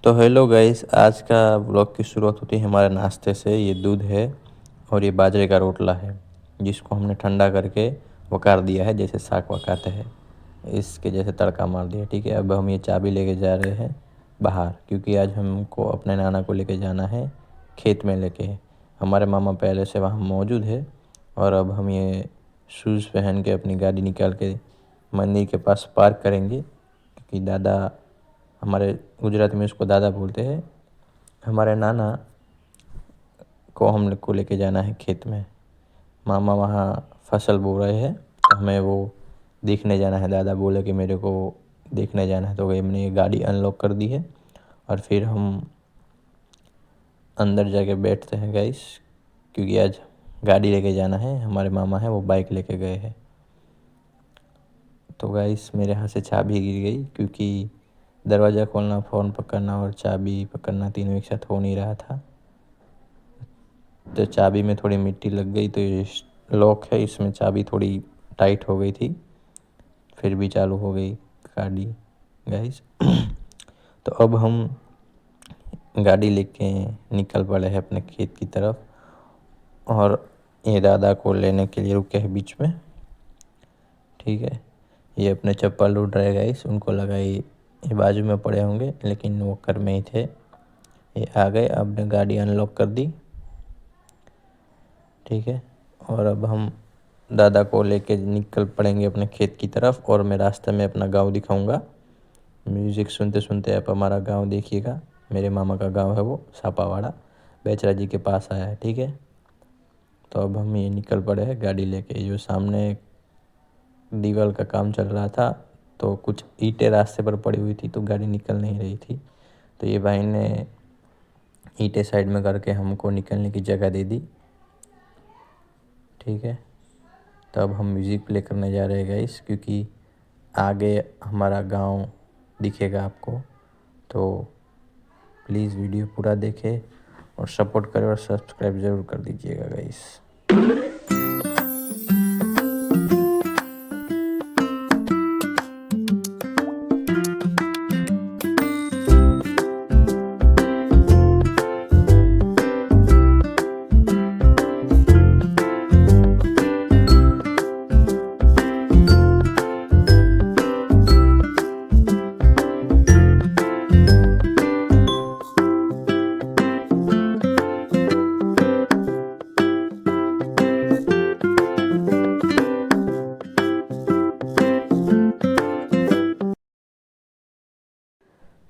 तो hello guys, आज का ब्लॉग की शुरुआत होती है हमारे नाश्ते से। ये दूध है और ये बाजरे का रोटला है, जिसको हमने ठंडा करके वकार दिया है, जैसे साग पकाते हैं इसके जैसे तड़का मार दिया। ठीक है, अब हम ये चाबी लेके जा रहे हैं बाहर, क्योंकि आज हमको अपने नाना को लेके जाना है खेत में लेके। हमारे मामा पहले से वहाँ मौजूद है और अब हम ये शूज़ पहन के अपनी गाड़ी निकाल के मंदिर के पास पार्क करेंगे, क्योंकि दादा, हमारे गुजरात में उसको दादा बोलते हैं, हमारे नाना को हम लोग को लेके जाना है खेत में। मामा वहाँ फसल बो रहे हैं, तो हमें वो देखने जाना है। दादा बोले कि मेरे को देखने जाना है, तो गई हमने ये गाड़ी अनलॉक कर दी है और फिर हम अंदर जाके बैठते हैं गाइस, क्योंकि आज गाड़ी लेके जाना है। हमारे मामा है वो बाइक लेके गए हैं। तो गाइस मेरे हाथ से चाबी गिर गई, क्योंकि दरवाज़ा खोलना, फ़ोन पकड़ना और चाबी पकड़ना तीनों एक साथ हो नहीं रहा था। तो चाबी में थोड़ी मिट्टी लग गई, तो ये लॉक है, इसमें चाबी थोड़ी टाइट हो गई थी, फिर भी चालू हो गई गाड़ी गाइस। तो अब हम गाड़ी लेके निकल पड़े हैं अपने खेत की तरफ, और ये दादा को लेने के लिए रुके हैं बीच में। ठीक है, ये अपने चप्पल ढूंढ रहे गाइस, उनको लगा ये बाजू में पड़े होंगे, लेकिन वो घर में ही थे। ये आ गए, अब ने गाड़ी अनलॉक कर दी। ठीक है, और अब हम दादा को लेके निकल पड़ेंगे अपने खेत की तरफ, और मैं रास्ते में अपना गांव दिखाऊंगा। म्यूज़िक सुनते सुनते आप हमारा गांव देखिएगा। मेरे मामा का गांव है वो सापावाड़ा, बेचरा जी के पास आया है। ठीक है, तो अब हम ये निकल पड़े हैं गाड़ी लेके। जो सामने दीवार का काम चल रहा था, तो कुछ ईंटें रास्ते पर पड़ी हुई थी, तो गाड़ी निकल नहीं रही थी। तो ये भाई ने ईंटें साइड में करके हमको निकलने की जगह दे दी। ठीक है, तो अब हम म्यूज़िक प्ले करने जा रहे हैं गाइस, क्योंकि आगे हमारा गांव दिखेगा आपको। तो प्लीज़ वीडियो पूरा देखें और सपोर्ट करें और सब्सक्राइब ज़रूर कर दीजिएगा गाइस।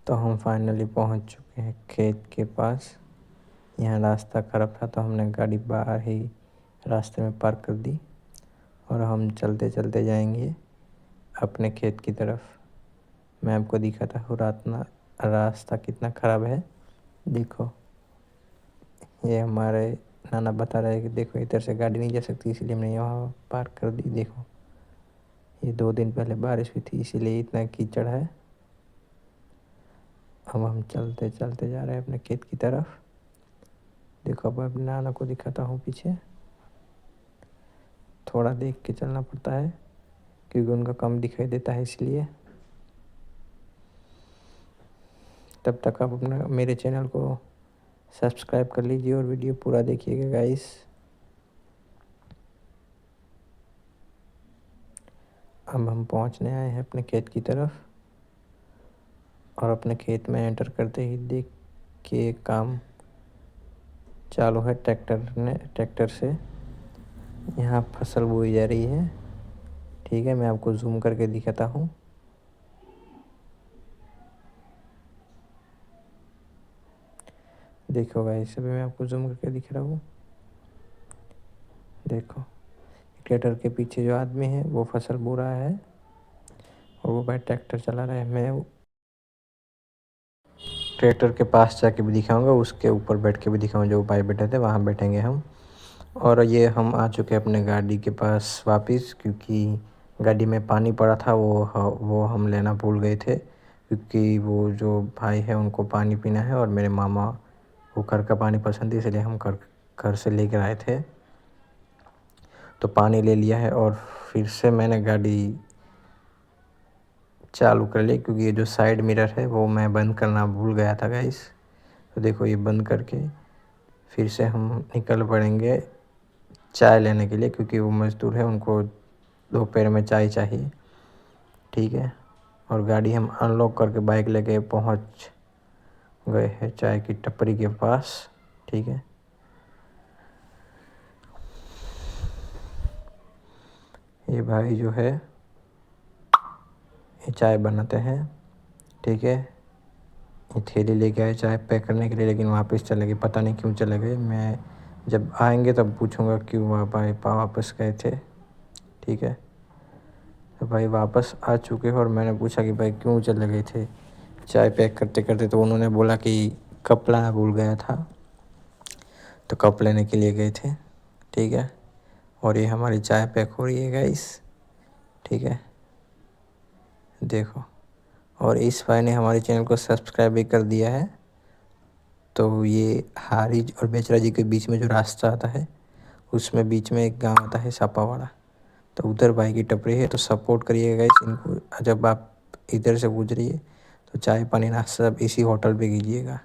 तो हम फाइनली पहुंच चुके हैं खेत के पास। यहाँ रास्ता ख़राब था, तो हमने गाड़ी बाहर ही रास्ते में पार्क कर दी, और हम चलते चलते जाएंगे अपने खेत की तरफ। मैं आपको दिखाता हूँ रास्ता कितना ख़राब है। देखो, ये हमारे नाना बता रहे हैं कि देखो इधर से गाड़ी नहीं जा सकती, इसलिए हमने यहाँ पार्क कर दी। देखो, ये 2 दिन पहले बारिश हुई थी, इसीलिए इतना कीचड़ है। अब हम चलते चलते जा रहे हैं अपने खेत की तरफ। देखो, अब अपने नाना को दिखाता हूँ पीछे। थोड़ा देख के चलना पड़ता है, क्योंकि उनका कम दिखाई देता है, इसलिए। तब तक आप अपना मेरे चैनल को सब्सक्राइब कर लीजिए और वीडियो पूरा देखिएगा गाइस। अब हम पहुंचने आए हैं अपने खेत की तरफ, और अपने खेत में एंटर करते ही देख के काम चालू है ट्रैक्टर से यहाँ फसल बोई जा रही है। ठीक है, मैं आपको जूम करके दिखाता हूँ। देखो गाइस, अभी मैं आपको जूम करके दिख रहा हूँ। देखो, ट्रैक्टर के पीछे जो आदमी है वो फसल बो रहा है, और वो भाई ट्रैक्टर चला रहा है। मैं ट्रैक्टर के पास जाके भी दिखाऊंगा, उसके ऊपर बैठ के भी दिखाऊंगा। जो भाई बैठे थे वहाँ बैठेंगे हम। और ये हम आ चुके हैं अपने गाड़ी के पास वापस, क्योंकि गाड़ी में पानी पड़ा था, वो हम लेना भूल गए थे, क्योंकि वो जो भाई है उनको पानी पीना है, और मेरे मामा को घर का पानी पसंद है, इसलिए हम घर से लेकर आए थे। तो पानी ले लिया है, और फिर से मैंने गाड़ी चालू कर लिए, क्योंकि ये जो साइड मिरर है वो मैं बंद करना भूल गया था गाइस। तो देखो ये बंद करके फिर से हम निकल पड़ेंगे चाय लेने के लिए, क्योंकि वो मज़दूर है, उनको दोपहर में चाय चाहिए। ठीक है, और गाड़ी हम अनलॉक करके बाइक लेके पहुंच गए हैं चाय की टपरी के पास। ठीक है, ये भाई जो है ये चाय बनाते हैं। ठीक है, ये थैली लेके आए चाय पैक करने के लिए, लेकिन वापस चले गए, पता नहीं क्यों चले गए। मैं जब आएंगे तब पूछूंगा क्यों वापस गए थे। ठीक है, तो भाई वापस आ चुके हैं और मैंने पूछा कि भाई क्यों चले गए थे चाय पैक करते करते। तो उन्होंने बोला कि कप लाना भूल गया था, तो कप लेने के लिए गए थे। ठीक है, और ये हमारी चाय पैक हो रही है गाइस। ठीक है, देखो, और इस भाई ने हमारे चैनल को सब्सक्राइब भी कर दिया है। तो ये हारिज और बेचरा जी के बीच में जो रास्ता आता है, उसमें बीच में एक गांव आता है सापावाड़ा, तो उधर भाई की टपरी है। तो सपोर्ट करिएगा गाइस इनको, जब आप इधर से गुजरिए तो चाय पानी नाश्ता सब इसी होटल पे कीजिएगा।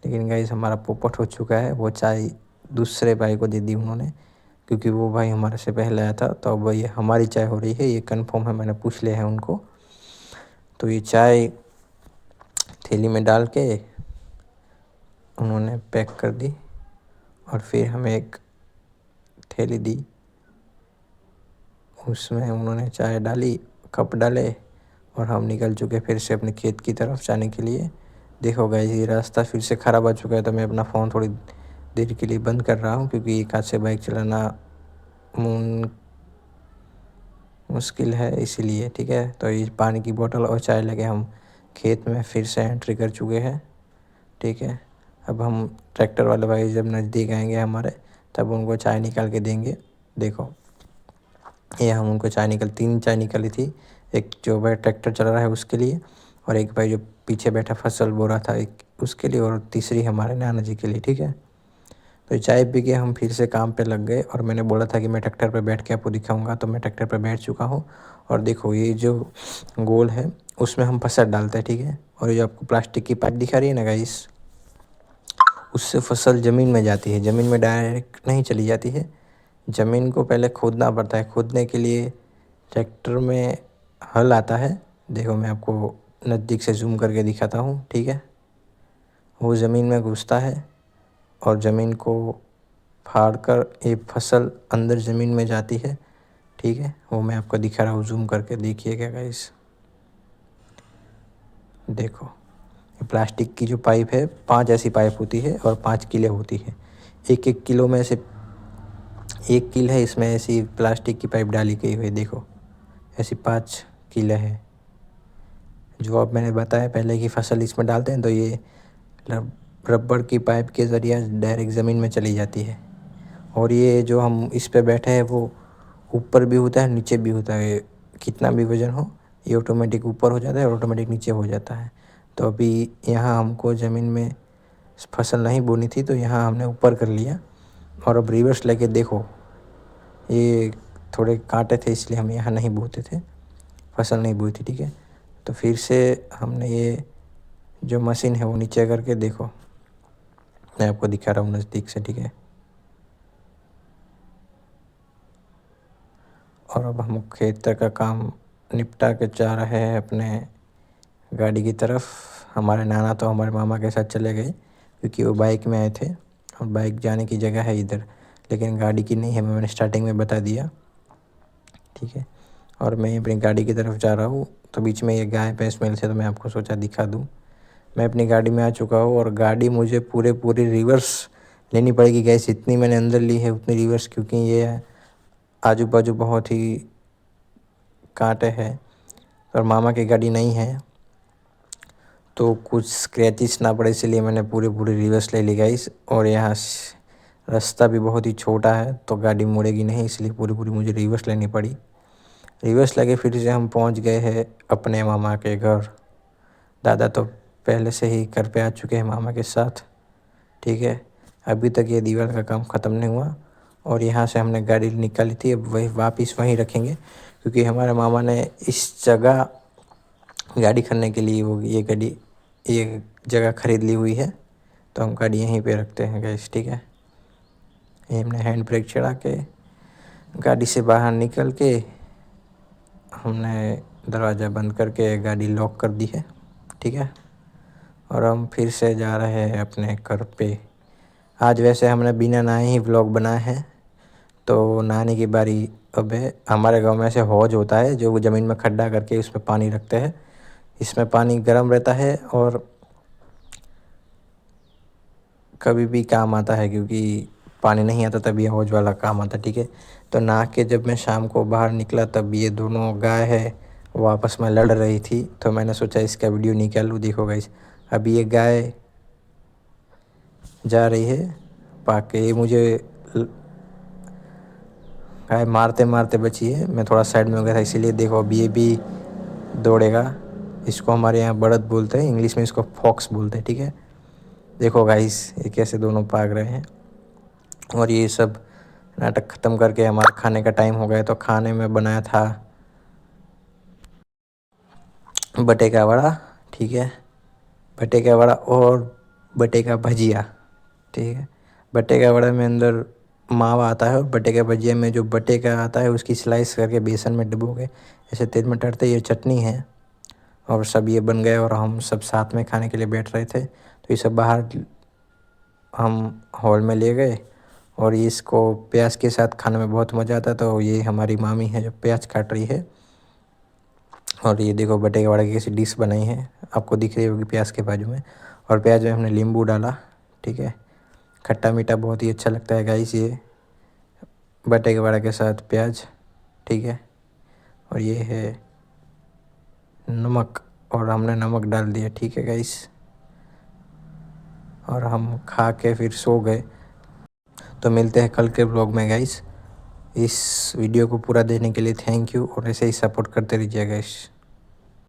लेकिन गाइस हमारा पोपट हो चुका है, वो चाय दूसरे भाई को दे दी उन्होंने, क्योंकि वो भाई हमारे से पहले आया था। तो अब ये हमारी चाय हो रही है, ये कंफर्म है, मैंने पूछ लिया है उनको। तो ये चाय थैली में डाल के उन्होंने पैक कर दी और फिर हमें एक थैली दी, उसमें उन्होंने चाय डाली, कप डाले और हम निकल चुके फिर से अपने खेत की तरफ जाने के लिए। देखो गाइस ये रास्ता फिर से ख़राब आ चुका है, तो मैं अपना फ़ोन थोड़ी देर के लिए बंद कर रहा हूँ, क्योंकि एक हाथ से बाइक चलाना मुश्किल है इसीलिए। ठीक है, तो ये पानी की बोतल और चाय लेके हम खेत में फिर से एंट्री कर चुके हैं। ठीक है, अब हम ट्रैक्टर वाले भाई जब नज़दीक आएंगे हमारे, तब उनको चाय निकाल के देंगे। देखो ये हम उनको चाय 3 चाय निकाली थी, एक जो भाई ट्रैक्टर चला रहा है उसके लिए, और एक भाई जो पीछे बैठा फसल बो रहा था एक उसके लिए, और तीसरी हमारे नाना जी के लिए। ठीक है, तो चाय पी के हम फिर से काम पे लग गए, और मैंने बोला था कि मैं ट्रैक्टर पे बैठ के आपको दिखाऊंगा, तो मैं ट्रैक्टर पे बैठ चुका हूँ। और देखो ये जो गोल है उसमें हम फसल डालते हैं। ठीक है, और ये जो आपको प्लास्टिक की पाइप दिखा रही है ना गाइस, उससे फसल ज़मीन में जाती है, ज़मीन में डायरेक्ट नहीं चली जाती है, ज़मीन को पहले खोदना पड़ता है। खोदने के लिए ट्रैक्टर में हल आता है, देखो मैं आपको नज़दीक से जूम करके दिखाता हूँ। ठीक है, वो ज़मीन में घुसता है और ज़मीन को फाड़ कर ये फसल अंदर ज़मीन में जाती है। ठीक है, वो मैं आपको दिखा रहा हूँ, जूम करके देखिएगा गाइस। देखो ये प्लास्टिक की जो पाइप है, 5 ऐसी पाइप होती है और 5 कीलें होती है। 1-1 किलो में से 1 कील है, इसमें ऐसी प्लास्टिक की पाइप डाली गई हुई है। देखो ऐसी 5 कीलें हैं, जो अब मैंने बताया पहले कि फसल इसमें डालते हैं तो ये रबड़ की पाइप के ज़रिए डायरेक्ट ज़मीन में चली जाती है। और ये जो हम इस पे बैठे हैं वो ऊपर भी होता है नीचे भी होता है, कितना भी वज़न हो ये ऑटोमेटिक ऊपर हो जाता है और ऑटोमेटिक नीचे हो जाता है। तो अभी यहाँ हमको ज़मीन में फसल नहीं बोनी थी, तो यहाँ हमने ऊपर कर लिया। और अब रिवर्स लेके देखो, ये थोड़े कांटे थे इसलिए हम यहाँ नहीं बोते थे, फसल नहीं बोई थी। ठीक है, तो फिर से हमने ये जो मशीन है वो नीचे करके देखो, मैं आपको दिखा रहा हूँ नज़दीक से। ठीक है, और अब हम खेत का काम निपटा के जा रहे हैं अपने गाड़ी की तरफ। हमारे नाना तो हमारे मामा के साथ चले गए, क्योंकि वो बाइक में आए थे और बाइक जाने की जगह है इधर, लेकिन गाड़ी की नहीं है, मैंने स्टार्टिंग में बता दिया। ठीक है, और मैं अपनी गाड़ी की तरफ जा रहा हूँ, तो बीच में ये गाय भैंस मिल थे, तो मैं आपको सोचा दिखा दूँ। मैं अपनी गाड़ी में आ चुका हूँ और गाड़ी मुझे पूरी रिवर्स लेनी पड़ेगी गैस, इतनी मैंने अंदर ली है उतनी रिवर्स, क्योंकि ये आजू बाजू बहुत ही कांटे हैं और मामा की गाड़ी नहीं है, तो कुछ स्क्रैचेस ना पड़े इसलिए मैंने पूरी रिवर्स ले ली गाइस। और यहाँ रास्ता भी बहुत ही छोटा है, तो गाड़ी मुड़ेगी नहीं, इसलिए पूरी मुझे रिवर्स लेनी पड़ी। रिवर्स लगे फिर से हम पहुँच गए हैं अपने मामा के घर। दादा तो पहले से ही घर पे आ चुके हैं मामा के साथ। ठीक है, अभी तक ये दीवार का काम ख़त्म नहीं हुआ, और यहाँ से हमने गाड़ी निकाली थी, अब वही वापस वहीं रखेंगे, क्योंकि हमारे मामा ने इस जगह गाड़ी खरीदने के लिए वो ये गाड़ी ये जगह ख़रीद ली हुई है, तो हम गाड़ी यहीं पे रखते हैं गैस, ठीक है। ये हमने हैंड ब्रेक चढ़ा के गाड़ी से बाहर निकल के हमने दरवाज़ा बंद करके गाड़ी लॉक कर दी है, ठीक है। और हम फिर से जा रहे हैं अपने घर पे। आज वैसे हमने बिना नहाए ही व्लॉग बनाया है, तो नहाने की बारी अब है। हमारे गांव में ऐसे हौज होता है जो ज़मीन में खड्डा करके उसमें पानी रखते हैं। इसमें पानी गर्म रहता है और कभी भी काम आता है, क्योंकि पानी नहीं आता तब ये हौज वाला काम आता है, ठीक है। तो नहा के जब मैं शाम को बाहर निकला तब ये दोनों गाय है वो आपस में लड़ रही थी, तो मैंने सोचा इसका वीडियो निकालूँ। देखो गाइस, अभी ये गाय जा रही है पाक के, ये मुझे गाय मारते मारते बची है। मैं थोड़ा साइड में हो गया था इसीलिए। देखो अब ये भी दौड़ेगा। इसको हमारे यहाँ बड़द बोलते हैं, इंग्लिश में इसको फॉक्स बोलते हैं, ठीक है। देखो गाइस ये कैसे दोनों भाग रहे हैं। और ये सब नाटक ख़त्म करके हमारा खाने का टाइम हो गया, तो खाने में बनाया था बटे का वड़ा, ठीक है। बटे का वड़ा और बटे का भजिया, ठीक है। बटे का वड़ा में अंदर मावा आता है और बटे का भजिया में जो बटे का आता है उसकी स्लाइस करके बेसन में डुबो के ऐसे तेल में तड़ते। ये चटनी है और सब ये बन गए और हम सब साथ में खाने के लिए बैठ रहे थे। तो ये सब बाहर हम हॉल में ले गए और इसको प्याज के साथ खाने में बहुत मज़ा आता। तो ये हमारी मामी है जो प्याज काट रही है। और ये देखो बटे का वड़ा की कैसी डिश बनाई है, आपको दिख रही होगी प्याज के बाजू में। और प्याज में हमने नींबू डाला, ठीक है। खट्टा मीठा बहुत ही अच्छा लगता है गाइस ये बटे के वड़ा के साथ प्याज, ठीक है। और ये है नमक, और हमने नमक डाल दिया, ठीक है गाइस। और हम खा के फिर सो गए। तो मिलते हैं कल के ब्लॉग में गाइस। इस वीडियो को पूरा देखने के लिए थैंक यू, और ऐसे ही सपोर्ट करते रहिए गाइस।